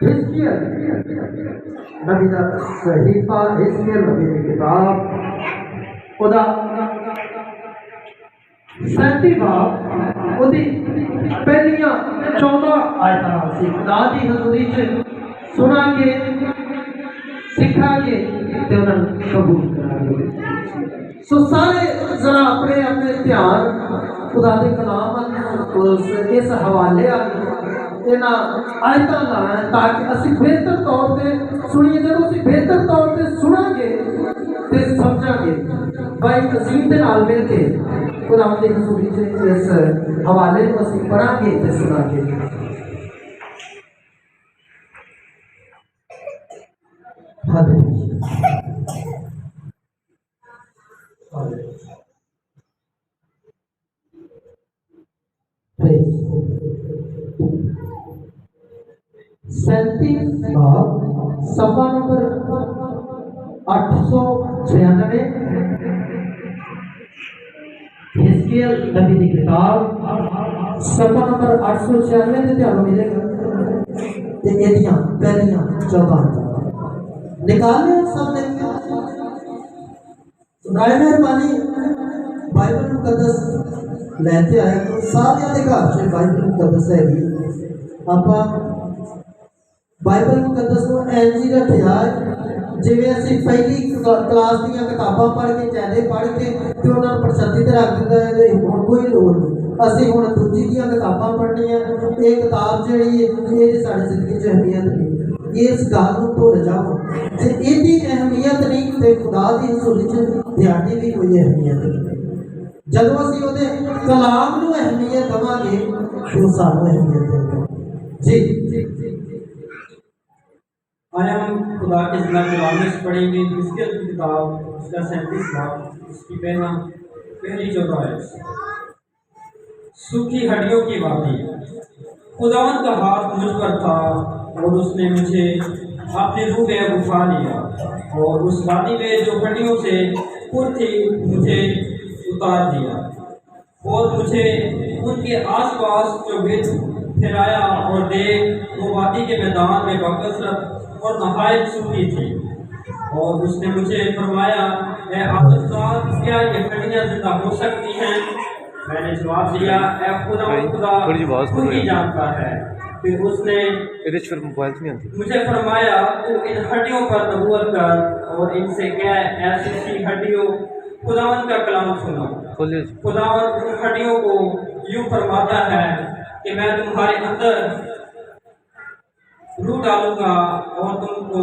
حزقیل نبی دا صحیفہ، حزقیل نبی دی کتاب، خدا 37 باب وہ پہلیاں 14 آیتاں سی خدا دی حضوری چ سنا کے سکھا کے تے انہاں نوں قبول کرا دے۔ سو سارے ذرا اپنے اپنے دھیان خدا دے کلام اس حوالے انہاں آیتاں لائیں تاکہ اسی بہتر طور پہ سنیے۔ جب اسی بہتر طور پہ سناں گے تے سمجھاں گے بھائی عظیم دے نال مل کے خدا دے حضوری چ اس حوالے کو اسی پڑھاں گے تے سناں گے۔ سینتیس باب صفحہ نمبر 896، حزقیل نبی دی کتاب صفحہ نمبر 896 تے تانوں ملے گا تے ایدیاں پہلیاں 14 نکالے سب نے برائے مہربانی بائبل مقدس لیتے آئے تو سارے دے گھر سے بائبل مقدس ہے گی آپ بائبل مقدس کو اینجی رکھیا جی اسی پہلی کلاس دیا کتاباں پڑھ کے چیلے پڑھ کے پھر انہوں نے پرچتی تے رکھ دیتا ہے ہوں کوئی لوڑ نہیں اسی ہوں دوجی دیا کتاباں پڑھنی ہیں یہ کتاب جہی یہ ساری زندگی چ اہمیت نہیں اس گل کو بھول جاؤ جی یہ اہمیت نہیں تو خدا کی حضوری چ دیاڑی بھی کوئی اہمیت نہیں۔ جب اسی وہ کلام کو اہمیت دوا گے تو سانو اہمیت دے گا۔ جی آج ہم خدا کے زندہ کلام میں پڑھیں گے حزقیل کی کتاب اس کا 37 باب اس کی پہلی 14 آیت۔ سوکھی ہڈیوں کی وادی، خداوند کا ہاتھ مجھ پر تھا اور اس نے مجھے اپنی روح میں اٹھا لیا اور اس وادی میں جو ہڈیوں سے پر تھی مجھے اتار دیا اور مجھے ان کے آس پاس جو پھیلایا اور دیکھ وہ وادی کے میدان میں بکثرت اور نہایت سوکھی تھی۔ اور اس نے مجھے فرمایا اے آدم زاد کیا یہ ہڈیاں زندہ ہو سکتی ہیں؟ میں نے جواب دیا اے خدا تو ہی جانتا ہے۔ پھر اس نے مجھے فرمایا تو ان ہڈیوں پر نبوت کر اور ان سے کہہ اے سوکھی ہڈیوں خداوند کا کلام سنو۔ خداوند ان ہڈیوں کو یوں فرماتا ہے کہ میں تمہارے اندر روح ڈالوں گا اور تم کو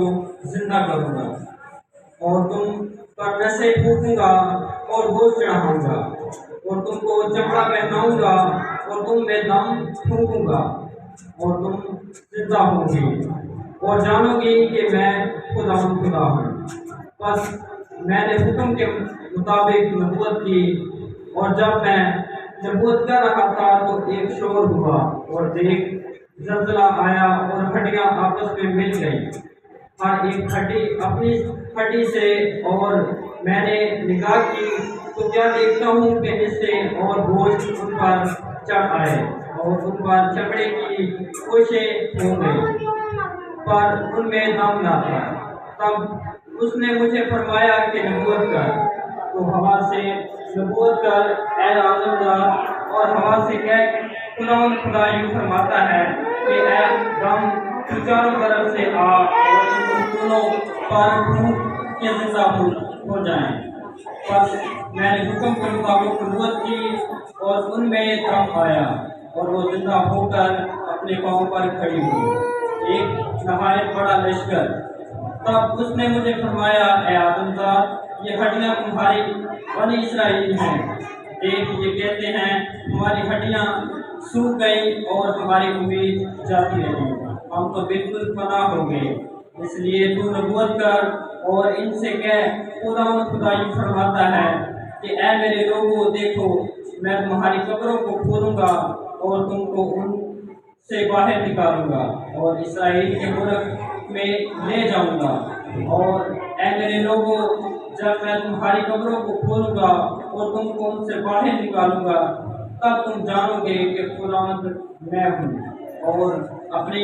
زندہ کروں گا اور تم پر نسیں پھونکوں گا اور گوشت چڑھاؤں گا اور تم کو چمڑا پہناؤں گا اور تم میں دم پھونکوں گا اور تم زندہ ہوں گی اور جانو گی کہ میں خدا ہوں۔ بس میں نے حکم کے مطابق نبوت کی اور جب میں نبوت کر رہا تھا تو ایک شور ہوا اور دیکھ زلزلہ آیا اور ہڈیاں آپس میں مل گئی ہر ایک ہڈی اپنی ہڈی سے، اور میں نے نگاہ کی تو کیا دیکھتا ہوں کہ حصے اور گوشت ان پر چڑھ آئے اور ان پر چمڑے کی کوشیں ہو گئی پر ان میں دم نہ تھا۔ تب اس نے مجھے فرمایا کہ نبوت کر، تو ہوا سے نبوت کر اے آدم زاد اور ہوا سے کہہ خدا یوں فرماتا ہے کہ اے دم تو چاروں طرف سے آ اور ان دونوں پر پھونک کے زندہ ہو جائیں۔ بس میں نے حکم کے مطابق نبوت کی اور ان میں دم آیا اور وہ زندہ ہو کر اپنے پاؤں پر کھڑی ہوئی، ایک نہایت بڑا لشکر۔ تب اس نے مجھے فرمایا اے آدم زاد یہ ہڈیاں تمہاری بنی اسرائیل ہیں۔ دیکھ یہ کہتے ہیں ہماری ہڈیاں سوکھ گئی اور ہماری امید جاتی رہی، ہم تو بالکل فنا ہو گئے۔ اس لیے تو نبوت کر اور ان سے کہہ خدا یوں فرماتا ہے کہ اے میرے لوگوں دیکھو میں تمہاری قبروں کو کھولوں گا اور تم کو ان سے باہر نکالوں گا اور اسرائیل کے ملک میں لے جاؤں گا۔ اور اے میرے لوگوں جب میں تمہاری قبروں کو کھولوں گا اور تم کو ان سے باہر نکالوں گا تب تم جانو گے کہ خداوند میں ہوں اور اپنی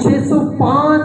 605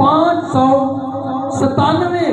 597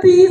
30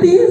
30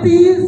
30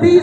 30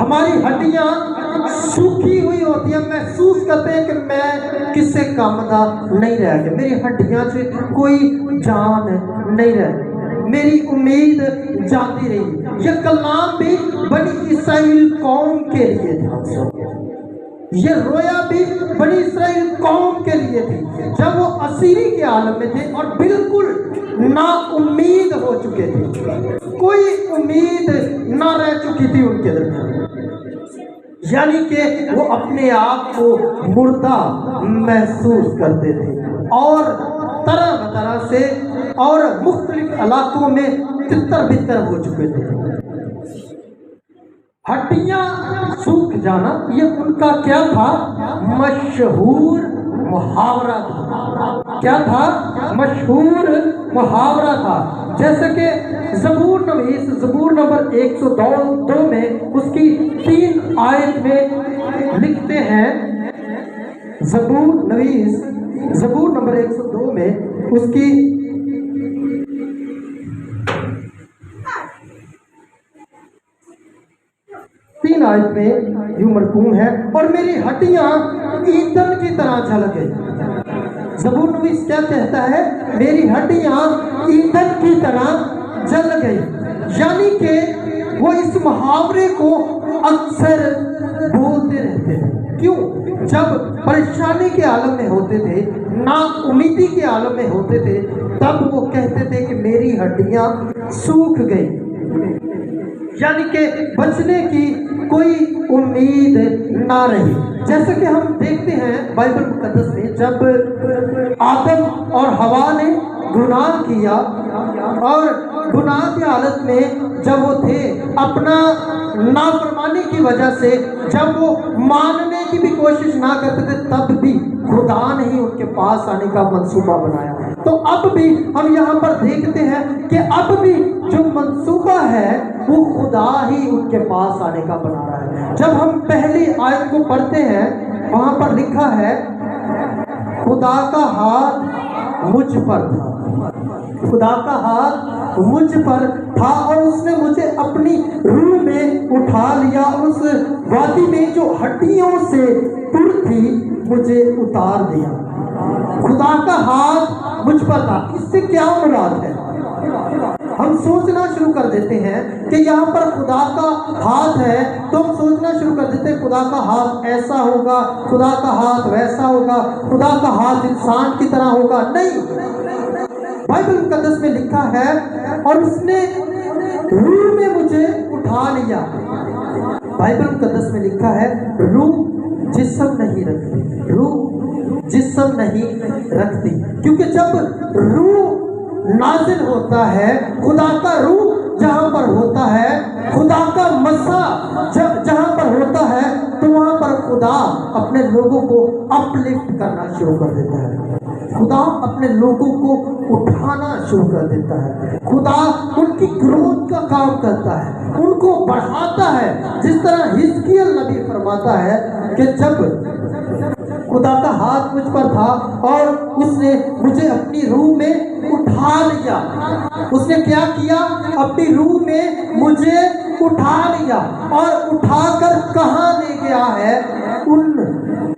ہماری ہڈیاں سوکھی ہوئی ہوتی ہیں، محسوس کرتے ہیں کہ میں کس سے کم دا نہیں رہ گیا، میری ہڈیاں سے کوئی جان نہیں رہ گئی، میری امید جاتی رہی۔ یہ کلام بھی بنی اسرائیل قوم کے لیے تھا، یہ رویا بھی بنی اسرائیل قوم کے لیے تھی جب وہ اسیری کے عالم میں تھے اور بالکل نا امید ہو چکے تھے، کوئی امید نہ رہ چکی تھی ان کے درمیان، یعنی کہ وہ اپنے آپ کو مردہ محسوس کرتے تھے اور طرح طرح سے اور مختلف علاقوں میں تتر بتر ہو چکے تھے۔ ہڈیاں سوکھ جانا یہ ان کا کیا تھا؟ مشہور محاورہ تھا۔ کیا تھا؟ مشہور محاورہ تھا۔ جیسے کہ زبور نویس زبور نمبر 102 میں اس کی 3 آیت میں لکھتے ہیں، زبور نویس زبور نمبر 102 میں اس کی 3 آیت میں یوں مرقوم ہے، اور میری ہڈیاں ایندھن کی طرح جل گئی۔ زبور نویس کیا کہتا ہے؟ میری ہڈیاں ایندھن کی طرح جل گئی، یعنی کہ وہ اس محاورے کو اکثر بولتے رہتے ہیں۔ کیوں؟ جب پریشانی کے عالم میں ہوتے تھے، نا امیدی کے عالم میں ہوتے تھے، تب وہ کہتے تھے کہ میری ہڈیاں سوکھ گئی، یعنی کہ بچنے کی کوئی امید نہ رہی۔ جیسے کہ ہم دیکھتے ہیں بائبل مقدس میں جب آدم اور حوا نے گناہ کیا اور گناہ کی حالت میں جب وہ تھے، اپنا نافرمانی کی وجہ سے جب وہ ماننے کی بھی کوشش نہ کرتے تھے، تب بھی خدا نے ہی ان کے پاس آنے کا منصوبہ بنایا۔ تو اب بھی ہم یہاں پر دیکھتے ہیں کہ اب بھی جو منصوبہ ہے وہ خدا ہی ان کے پاس آنے کا بنا رہا ہے۔ جب ہم پہلی آیت کو پڑھتے ہیں، وہاں پر لکھا ہے خدا کا ہاتھ مجھ پر تھا، خدا کا ہاتھ مجھ پر تھا اور اس نے مجھے اپنی روح میں اٹھا لیا، اس وادی میں جو ہڈیوں سے پر تھی مجھے اتار دیا۔ خدا کا ہاتھ مجھ پر تھا، اس سے کیا مراد ہے؟ ہم سوچنا شروع کر دیتے ہیں کہ یہاں پر خدا کا ہاتھ ہے، تو ہم سوچنا شروع کر دیتے ہیں خدا کا ہاتھ ایسا ہوگا، خدا کا ہاتھ ویسا ہوگا، خدا کا ہاتھ انسان کی طرح ہوگا۔ نہیں، بائبل مقدس میں لکھا ہے اور اس نے روح میں مجھے اٹھا لیا۔ بائبل مقدس میں لکھا ہے روح جسم نہیں رکھتی، روح جسم نہیں رکھتی، کیونکہ جب روح نازل ہوتا ہے، خدا کا روح جہاں پر ہوتا ہے، خدا کا مسا جہاں پر ہوتا ہے، تو وہاں پر خدا اپنے لوگوں کو اپ لفٹ کرنا شروع کر دیتا ہے، خدا اپنے لوگوں کو اٹھانا شروع کر دیتا ہے، خدا ان کی گروتھ کا کام کرتا ہے، ان کو بڑھاتا ہے۔ جس طرح حزقیل نبی فرماتا ہے کہ جب خدا کا ہاتھ مجھ پر تھا اور اس نے مجھے اپنی روح میں اٹھا لیا، اس نے کیا کیا؟ اپنی روح میں مجھے اٹھا لیا اور اٹھا کر کہاں لے گیا ہے؟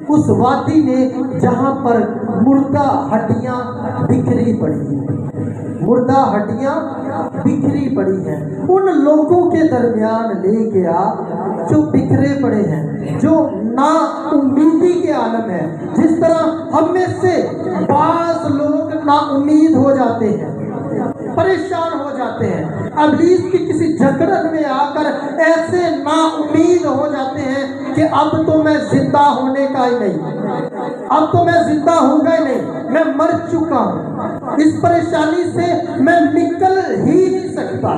اس وادی میں جہاں پر مردہ ہڈیاں بکھری پڑی ہیں، مردہ ہڈیاں بکھری پڑی ہیں، ان لوگوں کے درمیان لے گیا جو بکھرے پڑے ہیں، جو نا امیدی کے عالم ہے۔ جس طرح ہم میں سے بعض لوگ نا امید ہو جاتے ہیں، پریشان ہو جاتے ہیں، ابلیس کی کسی جھگڑن میں آ کر ایسے نا امید ہو جاتے ہیں کہ اب تو میں زندہ ہونے کا ہی نہیں، اب تو میں زندہ ہوں گا ہی نہیں، میں مر چکا ہوں، اس پریشانی سے میں نکل ہی نہیں سکتا،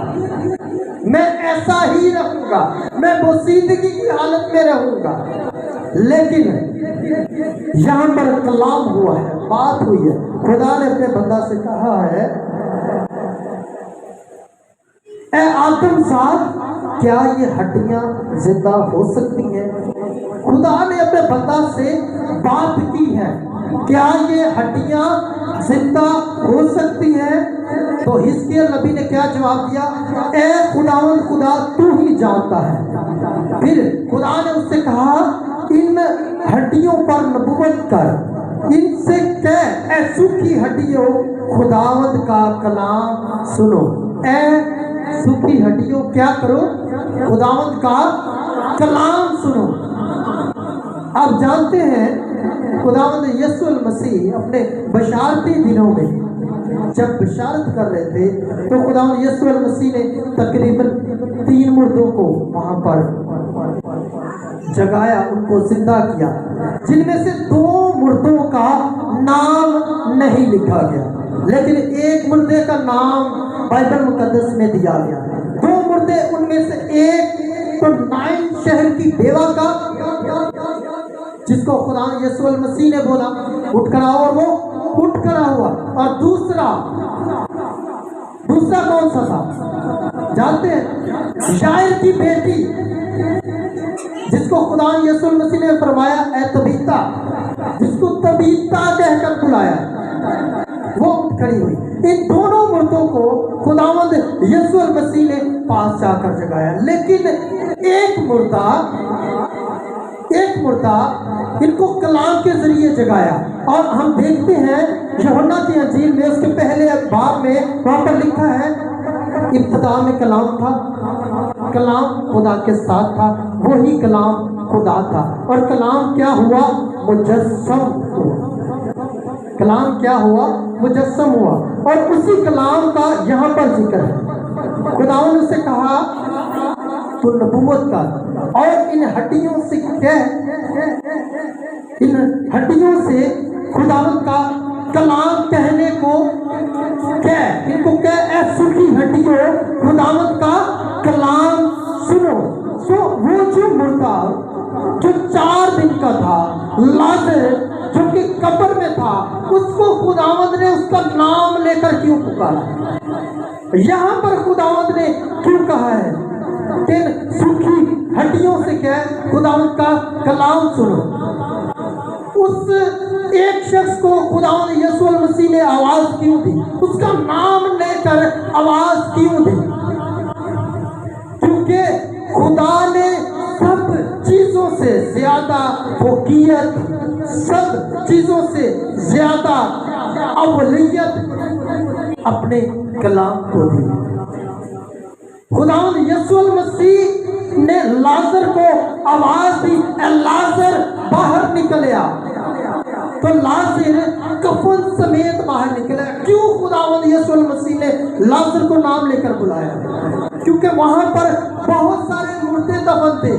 میں ایسا ہی رہوں گا، میں بوسیدگی کی حالت میں رہوں گا۔ لیکن یہاں پر کلام ہوا ہے، بات ہوئی ہے، خدا نے اپنے بندہ سے کہا ہے اے آدم زاد کیا یہ ہڈیاں زندہ ہو سکتی ہیں؟ خدا نے اپنے بندہ سے بات کی ہے، کیا یہ ہڈیاں زندہ ہو سکتی ہیں؟ تو حزقیل نبی نے کیا جواب دیا؟ اے خداوند خدا تو ہی جانتا ہے۔ پھر خدا نے اس سے کہا ان ہڈیوں پر نبوت کر، ان سے کہہ اے سوکھی ہڈیوں خداوند کا کلام سنو۔ اے سوکھی ہڈیوں کیا کرو؟ خداوند کا کلام سنو۔ آپ جانتے ہیں خداوند یسوع المسیح اپنے بشارتی دنوں میں جب بشارت کر رہے تھے تو خداوند یسوع المسیح نے تقریباً 3 مردوں کو وہاں پر جگایا، ان کو زندہ کیا، جن میں سے 2 مردوں کا نام نہیں لکھا گیا، لیکن ایک مردے کا نام بائبل مقدس میں دیا گیا۔ 2 مردے، ان میں سے ایک تو 9 شہر کی بیوہ کا، جس کو خدا یسوع المسیح نے بولا اٹھ کر آؤ، اور وہ اٹھ کر ہوا، اور دوسرا کون سا تھا جانتے ہیں؟ شاعر کی بیٹی، جس کو خدا یسوع المسیح نے فرمایا اے تبیتا، جس کو تبیتا کہہ کر بلایا، وہ اٹھ کھڑی ہوئی۔ ان دونوں مردوں کو خداوند یسوع المسیح نے پاس جا کر جگایا، لیکن ایک مردہ ان کو کلام کے ذریعے جگایا۔ اور ہم دیکھتے ہیں یوحنا کی انجیل میں اس کے پہلے باب میں وہاں پر لکھا ہے ابتدا میں کلام تھا، کلام خدا کے ساتھ تھا، وہی کلام خدا تھا، اور کلام کیا ہوا؟ مجسم ہوا۔ کلام کیا ہوا؟ مجسم ہوا، اور اسی کلام کا یہاں پر ذکر ہے۔ خداوند نے سے کہا تو نبوت کر، اور ان ہڈیوں سے خداوند کا کلام کہنے کو کہہ، ان کو کہہ اے سوکھی ہڈیوں خداوند کا کلام سنو۔ وہ جو مردہ جو 4 دن کا تھا، لازر جو کہ قبر میں تھا، اس کو خداوند نے اس کا نام لے کر کیوں پکارا؟ یہاں پر خداوند نے کیوں کہا ہے کہ سوکھی ہڈیوں سے کہہ خداوند کا کلام سنو؟ اس ایک شخص کو خداوند یسوع المسیح نے آواز کیوں دی؟ اس کا نام لے کر آواز کیوں دی؟ کیونکہ خدا نے سب چیزوں سے زیادہ فوقیت، سب چیزوں سے زیادہ اولیت اپنے کلام کو دی۔ خداوند یسوع المسیح نے لازر کو آواز دی اے لازر باہر نکل آ، تو لازر کفن سمیت باہر نکلا۔ کیوں خداوند یسوع المسیح نے لازر کو نام لے کر بلایا؟ کیونکہ وہاں پر بہت سارے مردے دفن تھے۔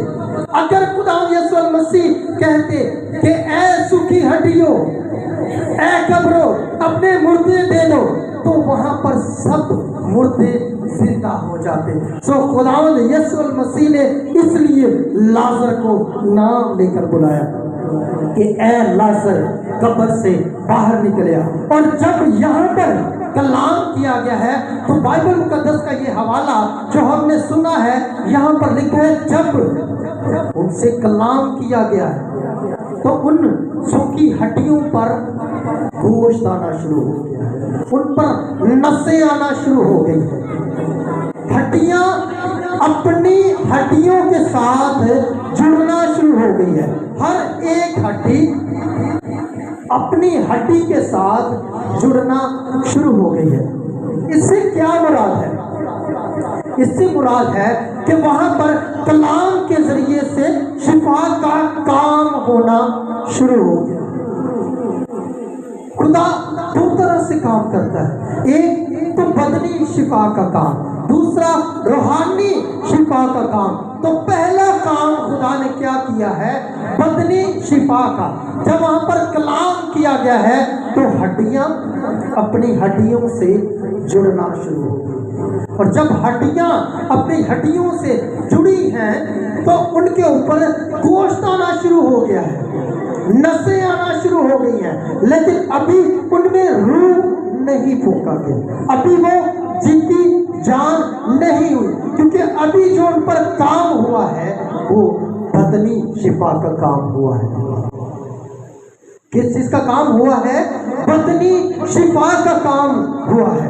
اگر خداوند یسوع المسیح کہتے کہ اے سوکھی ہڈیوں، اے قبروں اپنے مردے دے دو، تو وہاں پر سب مردے زندہ ہو جاتے۔ سو خداوند یسوع المسیح نے اس لیے لازر کو نام لے کر بلایا کہ اے لازر قبر سے باہر نکلیا۔ اور جب یہاں پر کلام کیا گیا ہے تو بائبل مقدس کا یہ حوالہ جو ہم نے سنا ہے یہاں پر لکھا ہے جب ان سے کلام کیا گیا ہے تو ان سوکھی ہڈیوں پر گوشت آنا شروع ہو گیا، ان پر نسیں آنا شروع ہو گئی ہیں۔ ہڈیاں اپنی ہڈیوں کے ساتھ جڑنا شروع ہو گئی ہے۔ ہر ایک ہڈی اپنی ہڈی کے ساتھ جڑنا شروع ہو گئی ہے۔ اس سے کیا مراد ہے؟ اس سے مراد ہے کہ وہاں پر کلام کے ذریعے سے شفا کا کام ہونا شروع ہو گیا۔ خدا 2 طرح سے کام کرتا ہے، ایک تو بدنی شفا کا کام، دوسرا روحانی شفا کا کام۔ تو پہلا کام خدا نے کیا کیا ہے؟ بدنی شفا کا۔ جب وہاں پر کلام کیا گیا ہے تو ہڈیاں اپنی ہڈیوں سے جڑنا شروع ہو گئی، اور جب ہڈیاں اپنی ہڈیوں سے جڑی ہیں تو ان کے اوپر گوشت آنا شروع ہو گیا ہے، نسیں آنا شروع ہو گئی ہیں، لیکن ابھی ان میں روح نہیں پھونکا گیا، ابھی وہ زندگی جان نہیں ہوئی، کیونکہ ابھی جو ان پر کام ہوا ہے وہ بدنی شفا کا کام ہوا ہے۔ کس چیز کا کام ہوا ہے؟ بدنی شفا کا کام ہوا ہے۔